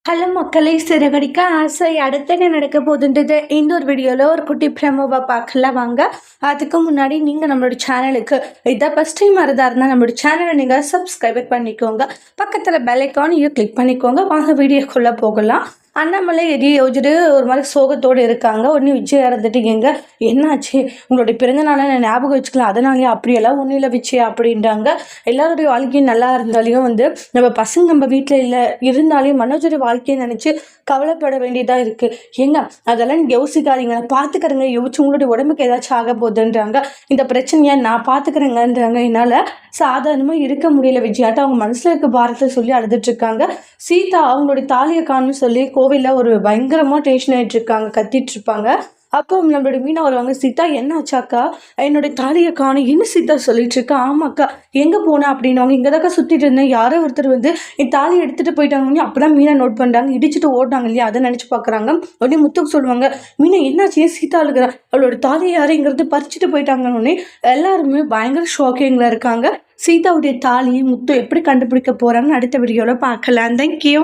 Hello மக்களே! சிறகடிக்க ஆசை அடுத்து என்ன நடக்க போகுதுன்றது இந்த ஒரு வீடியோவில் ஒரு குட்டி ப்ரமோவை பார்க்கலாம் வாங்க. அதுக்கு முன்னாடி நீங்கள் நம்மளோட சேனலுக்கு இதான் ஃபஸ்ட் டைம் வரதா இருந்தால் நம்மளோட சேனலை நீங்கள் சப்ஸ்கிரைப் பண்ணிக்கோங்க. பக்கத்தில் பெல் ஐக்கானையும் கிளிக் பண்ணிக்கோங்க. வாங்க வீடியோக்குள்ளே போகலாம். அண்ணாமலை யோசிச்சுட்டு ஒரு மாதிரி சோகத்தோடு இருக்காங்க. உடனே விஜய் இறந்துட்டு என்னாச்சு உங்களுடைய பிறந்தநாளை நான் ஞாபகம் வச்சுக்கலாம், அதனாலே அப்படியெல்லாம் ஒன்றும் இல்லை விஜய் அப்படின்றாங்க. எல்லாருடைய வாழ்க்கையும் நல்லா இருந்தாலையும் நம்ம பசங்க நம்ம வீட்டில் இல்லை இருந்தாலையும் மனோஜோடைய வாழ்க்கையை நினச்சி கவலைப்பட வேண்டியதாக இருக்குது. அதெல்லாம் நீங்கள் யோசிக்காதீங்க, நான் பார்த்துக்கிறேங்க, யோசிச்சு உங்களுடைய உடம்புக்கு ஏதாச்சும் ஆக போகுதுன்றாங்க. இந்த பிரச்சனையை நான் பார்த்துக்கிறேங்கன்றாங்க. என்னால் சாதாரணமாக இருக்க முடியல விஜயாட்ட அவங்க மனசில் இருக்க பாரத்தை சொல்லி அழுதுட்ருக்காங்க. சீதா அவங்களுடைய தாலியை காணும்னு சொல்லி கோவிலில் ஒரு பயங்கரமாக டென்ஷன் ஆகிட்டு இருக்காங்க, கத்திட்டு இருப்பாங்க. அப்போ நம்மளோட மீனா வருவாங்க. சீதா என்ன ஆச்சாக்கா, என்னுடைய தாலியை காணும் என்ன சீதா சொல்லிட்டு இருக்கா. ஆமாக்கா எங்கே போனா அப்படின்னவங்க, இங்கே தாக்கா சுற்றிட்டு இருந்தேன், யாரோ ஒருத்தர் என் தாலியை எடுத்துகிட்டு போயிட்டாங்க. அப்போதான் மீனா நோட் பண்ணுறாங்க, இடிச்சுட்டு ஓட்டாங்க இல்லையா, அதை நினச்சி பார்க்குறாங்க. உடனே முத்துக்கு சொல்லுவாங்க, மீனா என்னாச்சு ஏன் சீதா அழுகிறா, அவளோட தாலியை யாரைங்கிறது பறிச்சுட்டு போயிட்டாங்கன்னு. எல்லாருமே பயங்கர ஷாக்கிங்கில் இருக்காங்க. சீதாவுடைய தாலியை முத்து எப்படி கண்டுபிடிக்க போகிறாங்கன்னு அடுத்த வீடியோவில் பார்க்கலாம். தேங்க்யூ.